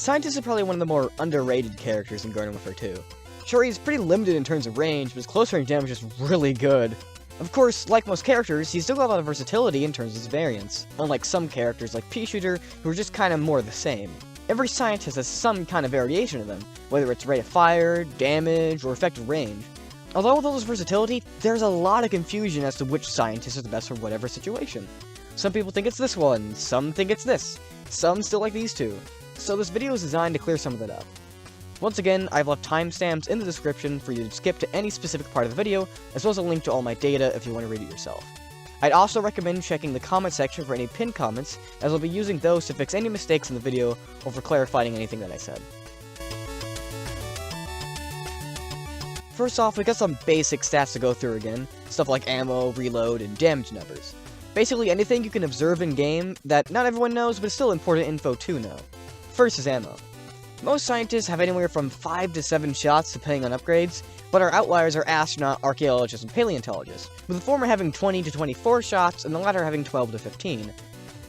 Scientist is probably one of the more underrated characters in Garden Warfare 2. Sure, he's pretty limited in terms of range, but his close range damage is really good. Of course, like most characters, he's still got a lot of versatility in terms of his variants, unlike some characters like Pea-Shooter, who are just kinda more the same. Every Scientist has some kind of variation of them, whether it's rate of fire, damage, or effective range. Although with all this versatility, there's a lot of confusion as to which Scientist is the best for whatever situation. Some people think it's this one, some think it's this, some still like these two. So this video is designed to clear some of that up. Once again, I've left timestamps in the description for you to skip to any specific part of the video, as well as a link to all my data if you want to read it yourself. I'd also recommend checking the comment section for any pinned comments, as I'll be using those to fix any mistakes in the video, or for clarifying anything that I said. First off, we got some basic stats to go through again, stuff like ammo, reload, and damage numbers. Basically anything you can observe in-game that not everyone knows, but is still important info to know. First is ammo. Most Scientists have anywhere from 5 to 7 shots depending on upgrades, but our outliers are Astronaut, Archaeologist, and Paleontologist, with the former having 20 to 24 shots and the latter having 12 to 15.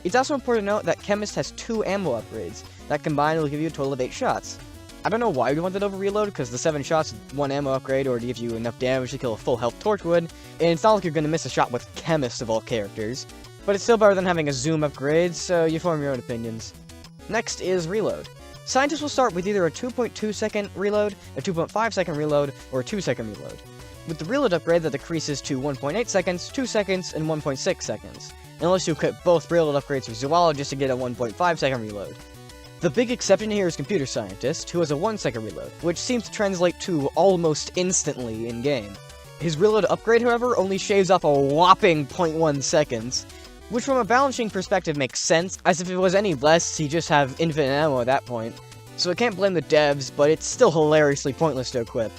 It's also important to note that Chemist has 2 ammo upgrades, that combined will give you a total of 8 shots. I don't know why we want that over reload, because the 7 shots with 1 ammo upgrade already gives you enough damage to kill a full health Torchwood, and it's not like you're gonna miss a shot with Chemist of all characters. But it's still better than having a zoom upgrade, so you form your own opinions. Next is reload. Scientists will start with either a 2.2 second reload, a 2.5 second reload, or a 2 second reload, with the reload upgrade that decreases to 1.8 seconds, 2 seconds, and 1.6 seconds, unless you equip both reload upgrades for Zoologist to get a 1.5 second reload. The big exception here is Computer Scientist, who has a 1 second reload, which seems to translate to almost instantly in-game. His reload upgrade, however, only shaves off a whopping 0.1 seconds, which from a balancing perspective makes sense, as if it was any less, he'd just have infinite ammo at that point. So I can't blame the devs, but it's still hilariously pointless to equip.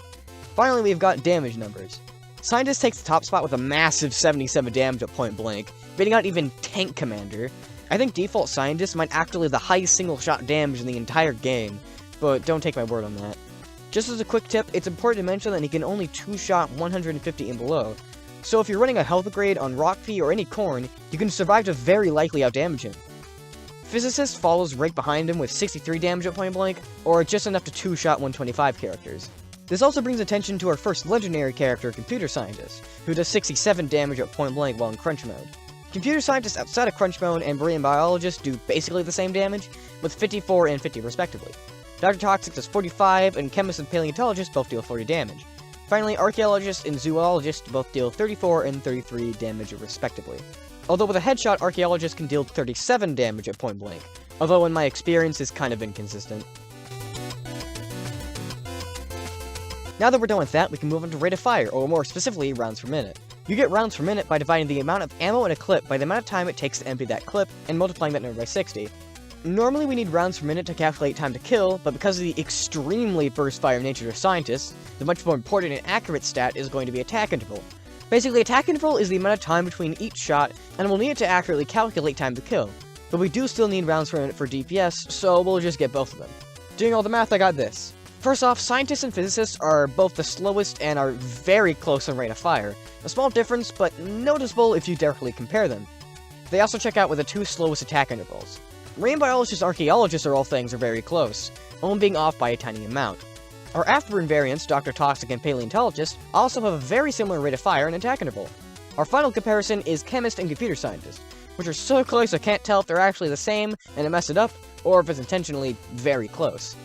Finally, we've got damage numbers. Scientist takes the top spot with a massive 77 damage at point blank, beating out even Tank Commander. I think default Scientist might actually have the highest single shot damage in the entire game, but don't take my word on that. Just as a quick tip, it's important to mention that he can only 2-shot 150 and below, so if you're running a health upgrade on Rockpea or any Corn, you can survive to very likely outdamage him. Physicist follows right behind him with 63 damage at point blank, or just enough to 2-shot 125 characters. This also brings attention to our first legendary character, Computer Scientist, who does 67 damage at point blank while in Crunch mode. Computer Scientists outside of Crunch mode and Marine Biologists do basically the same damage, with 54 and 50 respectively. Dr. Toxic does 45, and Chemist and Paleontologist both deal 40 damage. Finally, Archaeologist and Zoologist both deal 34 and 33 damage respectively. Although with a headshot, Archaeologist can deal 37 damage at point blank, although in my experience is kind of inconsistent. Now that we're done with that, we can move on to rate of fire, or more specifically, rounds per minute. You get rounds per minute by dividing the amount of ammo in a clip by the amount of time it takes to empty that clip, and multiplying that number by 60. Normally we need rounds per minute to calculate time to kill, but because of the extremely burst fire nature of Scientists, the much more important and accurate stat is going to be attack interval. Basically, attack interval is the amount of time between each shot, and we'll need it to accurately calculate time to kill. But we do still need rounds per minute for DPS, so we'll just get both of them. Doing all the math, I got this. First off, Scientists and Physicists are both the slowest and are very close on rate of fire. A small difference, but noticeable if you directly compare them. They also check out with the 2 slowest attack intervals. Marine Biologists and Archaeologists are all things are very close, only being off by a tiny amount. Our Afterburn variants, Dr. Toxic and Paleontologist, also have a very similar rate of fire and attack interval. Our final comparison is Chemist and Computer Scientist, which are so close I can't tell if they're actually the same and it messed it up, or if it's intentionally very close.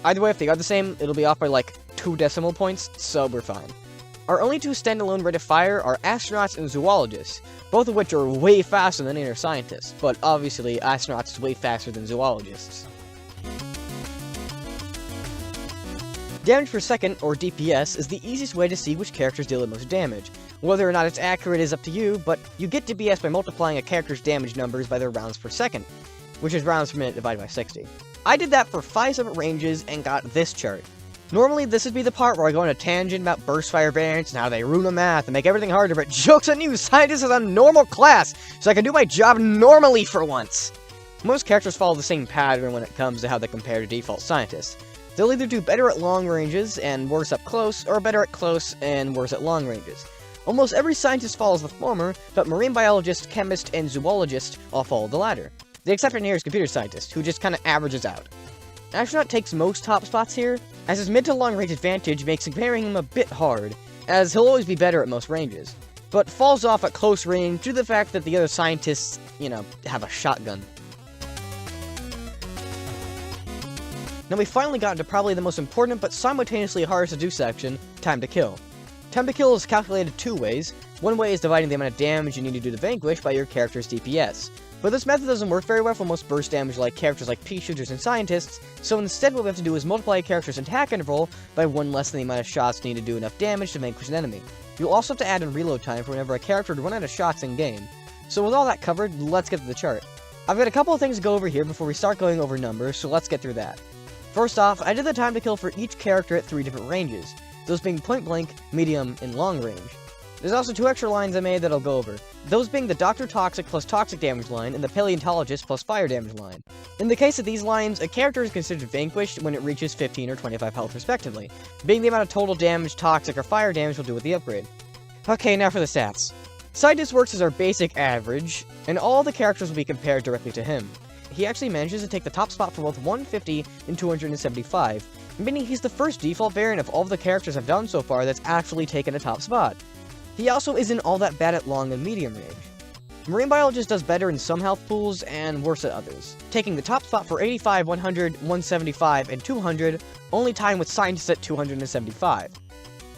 Either way, if they are the same, it'll be off by like 2 decimal points, so we're fine. Our only 2 standalone rate of fire are Astronauts and Zoologists, both of which are way faster than Inner Scientists, but obviously Astronauts is way faster than Zoologists. Damage per second, or DPS, is the easiest way to see which characters deal the most damage. Whether or not it's accurate is up to you, but you get DPS by multiplying a character's damage numbers by their rounds per second, which is rounds per minute divided by 60. I did that for 5 separate ranges and got this chart. Normally, this would be the part where I go on a tangent about burst fire variants and how they ruin the math and make everything harder, but joke's on you, Scientist is a normal class, so I can do my job normally for once! Most characters follow the same pattern when it comes to how they compare to default Scientists. They'll either do better at long ranges and worse up close, or better at close and worse at long ranges. Almost every Scientist follows the former, but Marine Biologist, Chemist, and Zoologist all follow the latter. The exception here is Computer Scientist, who just kinda averages out. Astronaut takes most top spots here, as his mid to long range advantage makes comparing him a bit hard, as he'll always be better at most ranges, but falls off at close range due to the fact that the other scientists, have a shotgun. Now we finally got into probably the most important but simultaneously hardest to do section, time to kill. Time to kill is calculated two ways. One way is dividing the amount of damage you need to do to Vanquish by your character's DPS. But this method doesn't work very well for most burst damage like characters like pea-shooters and scientists, so instead what we have to do is multiply a character's attack interval by one less than the amount of shots needed to do enough damage to vanquish an enemy. You'll also have to add in reload time for whenever a character would run out of shots in-game. So with all that covered, let's get to the chart. I've got a couple of things to go over here before we start going over numbers, so let's get through that. First off, I did the time to kill for each character at 3 different ranges, those being point blank, medium, and long range. There's also 2 extra lines I made that I'll go over, those being the Dr. Toxic plus Toxic damage line and the Paleontologist plus Fire damage line. In the case of these lines, a character is considered vanquished when it reaches 15 or 25 health respectively, being the amount of total damage Toxic or Fire damage will do with the upgrade. Okay, now for the stats. Scientist works as our basic average, and all the characters will be compared directly to him. He actually manages to take the top spot for both 150 and 275, meaning he's the first default variant of all of the characters I've done so far that's actually taken a top spot. He also isn't all that bad at long and medium range. Marine Biologist does better in some health pools and worse at others, taking the top spot for 85, 100, 175, and 200, only tying with Scientist at 275.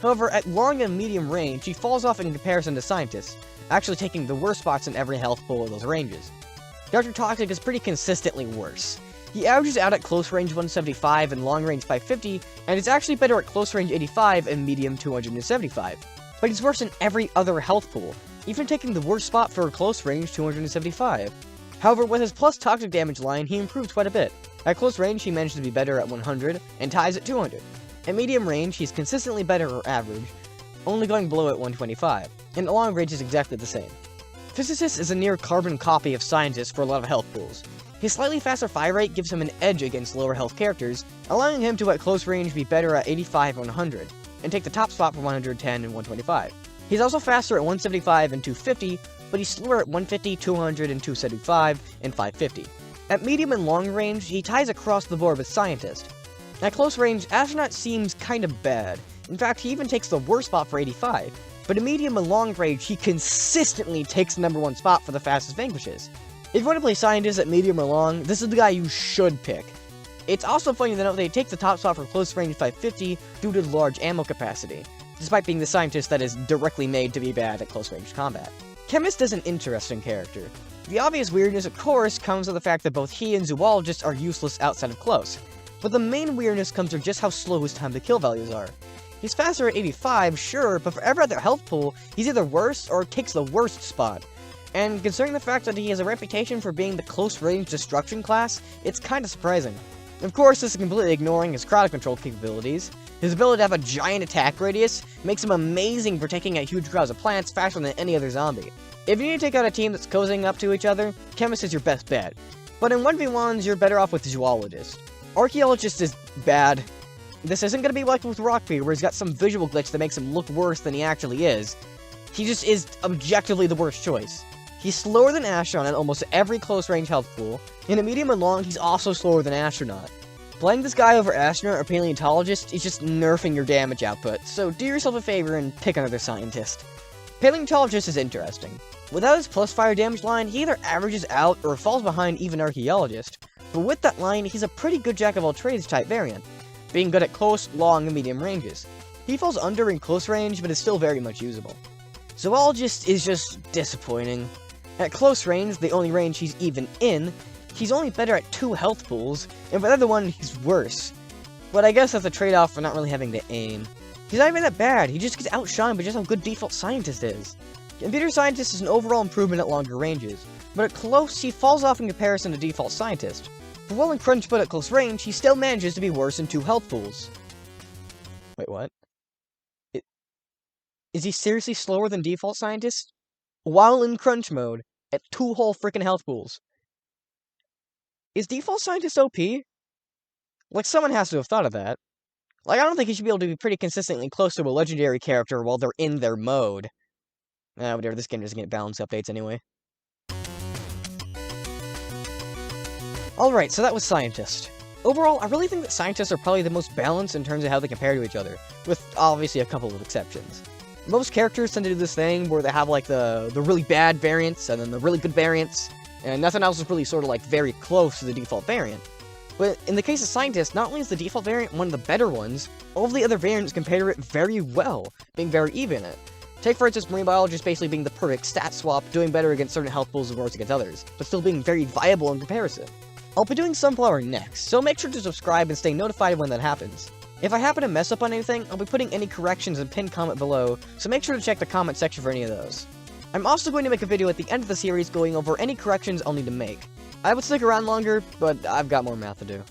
However, at long and medium range, he falls off in comparison to Scientist, actually taking the worst spots in every health pool of those ranges. Dr. Toxic is pretty consistently worse. He averages out at close range 175 and long range 550, and is actually better at close range 85 and medium 275. But he's worse in every other health pool, even taking the worst spot for close range 275. However, with his plus Toxic damage line, he improves quite a bit. At close range, he manages to be better at 100, and ties at 200. At medium range, he's consistently better or average, only going below at 125, and at long range is exactly the same. Physicist is a near carbon copy of Scientist for a lot of health pools. His slightly faster fire rate gives him an edge against lower health characters, allowing him to at close range be better at 85 and 100, and take the top spot for 110 and 125. He's also faster at 175 and 250, but he's slower at 150, 200, and 275, and 550. At medium and long range, he ties across the board with Scientist. At close range, Astronaut seems kinda bad. In fact, he even takes the worst spot for 85. But in medium and long range, he consistently takes the number 1 spot for the fastest vanquishes. If you want to play Scientist at medium or long, this is the guy you should pick. It's also funny to note that he takes the top spot for close range 550 due to the large ammo capacity, despite being the Scientist that is directly made to be bad at close range combat. Chemist is an interesting character. The obvious weirdness, of course, comes with the fact that both he and Zoologist are useless outside of close, but the main weirdness comes from just how slow his time to kill values are. He's faster at 85, sure, but for every other health pool, he's either worse or takes the worst spot. And considering the fact that he has a reputation for being the close-range destruction class, it's kinda surprising. Of course, this is completely ignoring his crowd control capabilities. His ability to have a giant attack radius makes him amazing for taking out huge crowds of plants faster than any other zombie. If you need to take out a team that's cozying up to each other, Chemist is your best bet. But in 1v1s, you're better off with Zoologist. Archaeologist is bad. This isn't gonna be like with Rockbeard, where he's got some visual glitch that makes him look worse than he actually is. He just is objectively the worst choice. He's slower than Astronaut at almost every close-range health pool. In a medium and long, he's also slower than Astronaut. Playing this guy over Astronaut or Paleontologist is just nerfing your damage output, so do yourself a favor and pick another Scientist. Paleontologist is interesting. Without his plus fire damage line, he either averages out or falls behind even Archaeologist. But with that line, he's a pretty good jack-of-all-trades type variant, being good at close, long, and medium ranges. He falls under in close range, but is still very much usable. Zoologist is just disappointing. At close range, the only range he's even in, he's only better at 2 health pools, and for the other one, he's worse. But I guess that's a trade-off for not really having to aim. He's not even that bad, he just gets outshined by just how good default Scientist is. Computer Scientist is an overall improvement at longer ranges, but at close, he falls off in comparison to default Scientist. For well in crunch but at close range, he still manages to be worse in 2 health pools. Wait, what? Is he seriously slower than default Scientist? While in crunch mode, at 2 whole freaking health pools. Is default Scientist OP? Like, someone has to have thought of that. Like, I don't think he should be able to be pretty consistently close to a legendary character while they're in their mode. Whatever, this game doesn't get balance updates anyway. Alright, so that was Scientist. Overall, I really think that scientists are probably the most balanced in terms of how they compare to each other, with obviously a couple of exceptions. Most characters tend to do this thing where they have like the really bad variants and then the really good variants, and nothing else is really sort of like very close to the default variant. But in the case of scientists, not only is the default variant one of the better ones, all of the other variants compare to it very well, being very even in it. Take for instance marine biologist basically being the perfect stat swap, doing better against certain health pools and worse against others, but still being very viable in comparison. I'll be doing Sunflower next, so make sure to subscribe and stay notified when that happens. If I happen to mess up on anything, I'll be putting any corrections in pinned comment below, so make sure to check the comment section for any of those. I'm also going to make a video at the end of the series going over any corrections I'll need to make. I would stick around longer, but I've got more math to do.